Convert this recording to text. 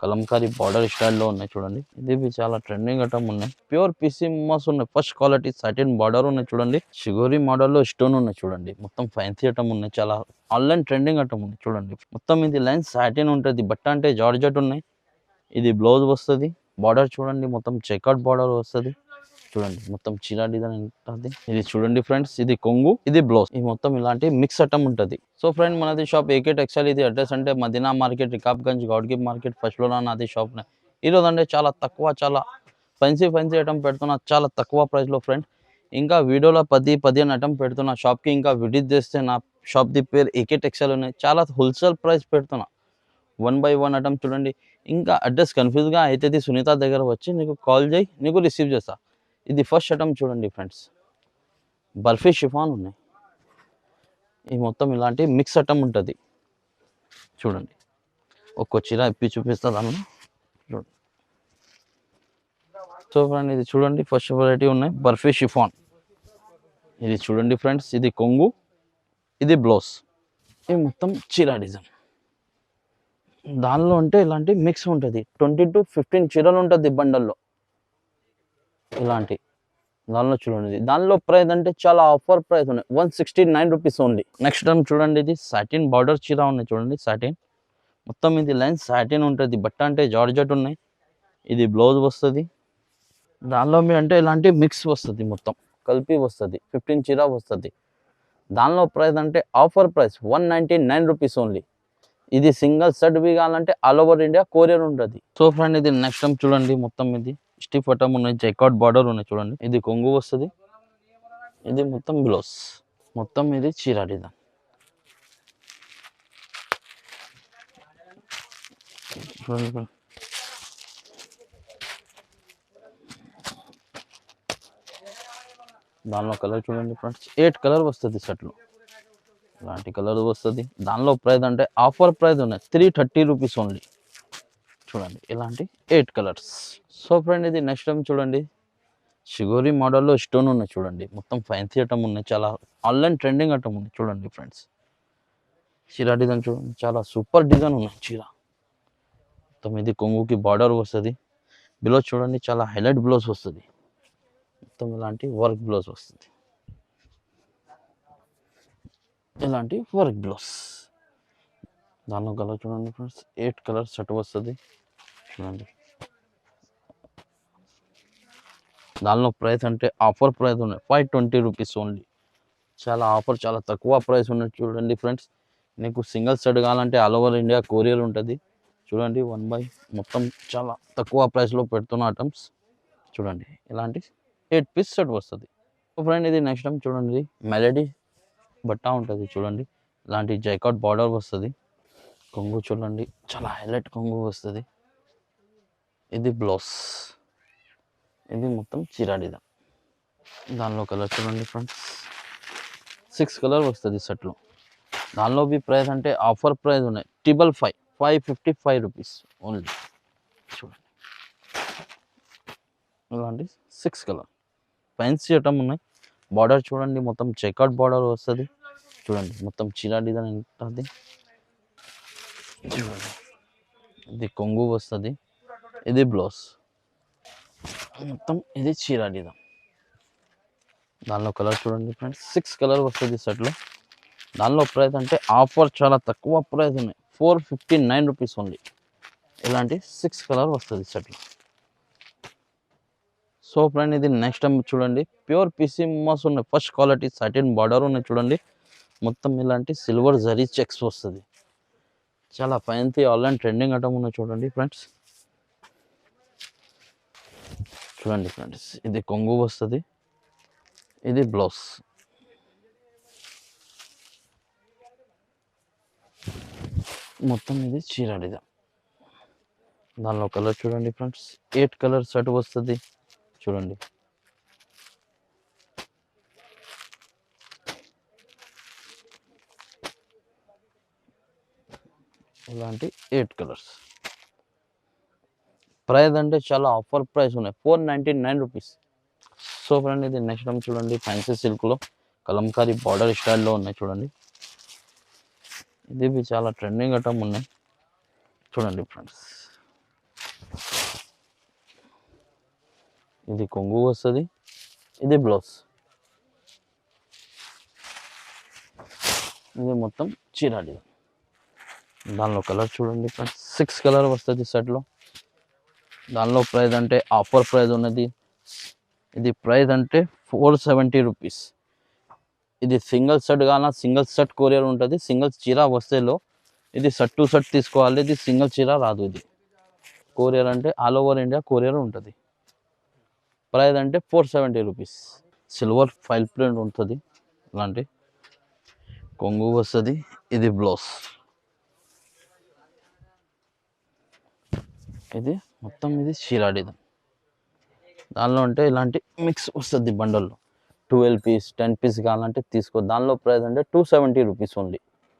Kalamkari border స్టైల్లో ఉన్నాయి చూడండి. ఇది చాలా ట్రెండింగ్ ఐటమ్ ఉన్నాయి. ప్యూర్ పీసీ మస్ ఉన్నాయి. ఫస్ట్ క్వాలిటీ సాటిన్ బార్డర్ ఉన్నాయి చూడండి. షిగోరి మోడల్ లో స్టోన్ ఉన్నాయి చూడండి. మొత్తం ఫ్యాన్సీ ఐటమ్ ఉన్నాయి. చాలా ఆన్లైన్ ట్రెండింగ్ ఐటమ్ ఉంది చూడండి. మొత్తం ఇది లైన్ సాటిన్ ఉంటుంది. బట్ట అంటే జార్జెట్ ఉన్నాయి. ఇది బ్లౌజ్ వస్తుంది. బార్డర్ చూడండి మొత్తం చెకౌట్ బార్డర్ వస్తుంది చూడండి. మొత్తం చీర డిజైన్ ఉంటుంది. ఇది చూడండి ఫ్రెండ్స్, ఇది కొంగు, ఇది బ్లౌజ్. ఇది మొత్తం ఇలాంటి మిక్స్ ఐటమ్ ఉంటుంది. సో ఫ్రెండ్ మనది షాప్ ఏకే టెక్స్టైల్. ఇది అడ్రస్ అంటే మదీనా మార్కెట్, రికాబ్గంజ్, గౌడ్కి మార్కెట్ ఫస్ట్ లో నాది షాప్. ఈరోజు అంటే చాలా తక్కువ, చాలా ఫెన్సీ ఐటమ్ పెడుతున్నా చాలా తక్కువ ప్రైస్ లో ఫ్రెండ్. ఇంకా వీడియోలో 10 ఐటమ్ పెడుతున్నా. షాప్ కి ఇంకా విజిట్ చేస్తే నా షాప్ ది పేరు ఏకే టెక్స్టైల్ ఉన్నాయి. చాలా హోల్సేల్ ప్రైస్ పెడుతున్నా. 1 by 1 ఐటమ్ చూడండి. ఇంకా అడ్రస్ కన్ఫ్యూజ్ గా అయితే సునీత దగ్గర వచ్చి నీకు కాల్ చేయి, నీకు రిసీవ్ చేస్తా. ఇది ఫస్ట్ ఐటమ్ చూడండి ఫ్రెండ్స్, బర్ఫీ షిఫాన్ ఉన్నాయి. ఈ మొత్తం ఇలాంటి మిక్స్ ఐటమ్ ఉంటుంది చూడండి. ఒక్కో చీర ఇప్పి చూపిస్తా దానిలో చూడండి. సో ఫ్రెండ్ ఇది చూడండి, ఫస్ట్ వెరైటీ ఉన్నాయి బర్ఫీ షిఫాన్. ఇది చూడండి ఫ్రెండ్స్, ఇది కొంగు, ఇది బ్లౌజ్. ఇది మొత్తం చీర డిజైన్. దానిలో అంటే ఇలాంటి మిక్స్ ఉంటుంది. 20 to 15 చీరలు ఉంటుంది బండల్లో ఇలాంటి. దానిలో చూడండి, దానిలో ప్రైస్ అంటే చాలా ఆఫర్ ప్రైస్ ఉన్నాయి. 169 రూపీస్ ఓన్లీ. నెక్స్ట్ టైం చూడండి, ఇది సాటిన్ బార్డర్ చీర ఉన్నాయి చూడండి. సాటిన్ మొత్తం ఇది లైన్ సాటిన్ ఉంటుంది. బట్ట అంటే జార్జెట్ ఉన్నాయి. ఇది బ్లౌజ్ వస్తుంది. దానిలో మీ అంటే ఇలాంటి మిక్స్ వస్తుంది, మొత్తం కలిపి వస్తుంది. 15 చీర వస్తుంది. దానిలో ప్రైస్ అంటే ఆఫర్ ప్రైస్ 199 రూపీస్ ఓన్లీ. ఇది సింగిల్ సెట్ బి కావాలంటే ఆల్ ఓవర్ ఇండియా కొరియర్ ఉంటుంది. సో ఫ్రెండ్ ఇది నెక్స్ట్ టైం చూడండి, మొత్తం ఇది స్టిఫ్ ఐటమ్ ఉన్నాయి. చెక్అవుట్ బార్డర్ ఉన్నాయి చూడండి. ఇది కొంగు వస్తుంది. ఇది మొత్తం బ్లౌజ్. మొత్తం ఇది చీర డిజైన్. చూడండి దానిలో కలర్ చూడండి ఫ్రెండ్స్, 8 కలర్ వస్తుంది సెట్లో. ఇలాంటి కలర్ వస్తుంది. దానిలో ప్రైస్ అంటే ఆఫర్ ప్రైస్ ఉన్నాయి 330 రూపీస్ ఓన్లీ చూడండి. ఇలాంటి 8 కలర్స్. సో ఫ్రెండ్ ఇది నెక్స్ట్ టైం చూడండి, షిగోరి మోడల్లో స్టోన్ ఉన్నాయి చూడండి. మొత్తం ఫ్యాన్సీ ఐటమ్ ఉన్నాయి. చాలా ఆన్లైన్ ట్రెండింగ్ ఐటమ్ ఉంది చూడండి ఫ్రెండ్స్. చీర డిజైన్ చూడండి, చాలా సూపర్ డిజైన్ ఉన్నాయి చీర. మొత్తం ఇది కొంగుకి బార్డర్ వస్తుంది. బ్లౌజ్ చూడండి, చాలా హైలైట్ బ్లౌజ్ వస్తుంది. మొత్తం ఇలాంటి వర్క్ బ్లౌజ్ వస్తుంది. ఇలాంటి వర్క్ బ్లౌజ్. దానిలో కలర్ చూడండి ఫ్రెండ్స్, 8 కలర్ సెట్ వస్తుంది చూడండి. దానిలో ప్రైస్ అంటే ఆఫర్ ప్రైస్ ఉన్నాయి 520 రూపీస్ ఓన్లీ. చాలా ఆఫర్, చాలా తక్కువ ప్రైస్ ఉన్నాయి చూడండి ఫ్రెండ్స్. నీకు సింగిల్ సెట్ కావాలంటే ఆల్ ఓవర్ ఇండియా కొరియర్ ఉంటుంది చూడండి. 1 by మొత్తం చాలా తక్కువ ప్రైస్లో పెడుతున్న ఐటమ్స్ చూడండి. ఇలాంటి 8 పీస్ సెట్ వస్తుంది. ఫ్రెండ్ ఇది నెక్స్ట్ టైం చూడండి, మెలడీ బట్ట ఉంటుంది చూడండి. ఇలాంటి జైకౌట్ బార్డర్ వస్తుంది. కొంగు చూడండి, చాలా హైలైట్ కొంగు వస్తుంది. ఇది బ్లౌజ్. ఇది మొత్తం చీర డిజైన్. దానిలో కలర్ చూడండి ఫ్రెండ్స్, 6 కలర్ వస్తుంది సెట్లో. దానిలో బి ప్రైస్ అంటే ఆఫర్ ప్రైస్ ఉన్నాయి 555 రూపీస్ ఓన్లీ చూడండి. ఇలాంటి 6 కలర్ ఫ్యాన్సీ ఐటమ్ ఉన్నాయి. బార్డర్ చూడండి, మొత్తం చెక్అవుట్ బార్డర్ వస్తుంది చూడండి. మొత్తం చీర డిజైన్ ఉంటుంది చూడండి. ఇది కొంగు వస్తుంది. ఇది బ్లౌజ్. మొత్తం ఇది చీర డిజైన్. దానిలో కలర్ చూడండి ఫ్రెండ్స్, 6 కలర్ వస్తుంది సెట్లో. దానిలో ప్రైస్ అంటే ఆఫర్ చాలా తక్కువ ప్రైస్ ఉన్నాయి 459 రూపీస్ ఓన్లీ. ఇలాంటి 6 కలర్ వస్తుంది సెట్లో. సో ఫ్రెండ్ ఇది నెక్స్ట్ టైం చూడండి, ప్యూర్ పీసీ మస్ ఉన్నాయి. ఫస్ట్ క్వాలిటీ సాటిన్ బార్డర్ ఉన్నాయి చూడండి. మొత్తం ఇలాంటి సిల్వర్ జరీ చెక్స్ వస్తుంది. చాలా ఫ్యాన్సీ ఆన్లైన్ ట్రెండింగ్ ఐటమ్ ఉన్నాయి చూడండి ఫ్రెండ్స్. చూడండి ఫ్రెండ్స్, ఇది కొంగు వస్తుంది. ఇది బ్లౌజ్. మొత్తం ఇది చీర డిజైన్. దానిలో కలర్ చూడండి ఫ్రెండ్స్, 8 కలర్ సెట్ వస్తుంది చూడండి. ఇలాంటి 8 కలర్స్. ప్రైస్ అంటే చాలా ఆఫర్ ప్రైస్ ఉన్నాయి 499 రూపీస్. సో ఫ్రెండ్ ఇది నెక్స్ట్ టైం చూడండి, ఫ్యాన్సీ సిల్క్లో కలంకారీ బార్డర్ స్టైల్లో ఉన్నాయి చూడండి. ఇది చాలా ట్రెండింగ్ ఐటమ్ ఉన్నాయి చూడండి ఫ్రెండ్స్. ఇది కొంగు వస్తుంది, ఇది బ్లౌజ్. ఇది మొత్తం చీర డిజైన్. దానిలో కలర్ చూడండి ఫ్రెండ్స్, 6 కలర్ వస్తుంది సెట్లో. దానిలో ప్రైస్ అంటే ఆఫర్ ప్రైస్ ఉన్నది. ఇది ప్రైస్ అంటే 470 రూపీస్. ఇది సింగిల్ సెట్ కావాలా, సింగిల్ సెట్ కొరియర్ ఉంటుంది. సింగిల్ చీర వస్తేలో ఇది సెట్ టు సెట్ తీసుకోవాలి. ఇది సింగిల్ చీర రాదు. ఇది కొరియర్ అంటే ఆల్ ఓవర్ ఇండియా కొరియర్ ఉంటుంది. ప్రైస్ అంటే 470 రూపీస్. సిల్వర్ ఫైల్ ప్రింట్ ఉంటుంది. ఇలాంటి కొంగు వస్తుంది, ఇది బ్లౌజ్. ఇది మొత్తం ఇది చీర డిజైన్. దానిలో అంటే ఇలాంటి మిక్స్ వస్తుంది బండల్లో. 12 పీస్ 10 పీస్ కావాలంటే తీసుకో. దానిలో ప్రైస్ అంటే 270 రూపీస్ ఓన్లీ.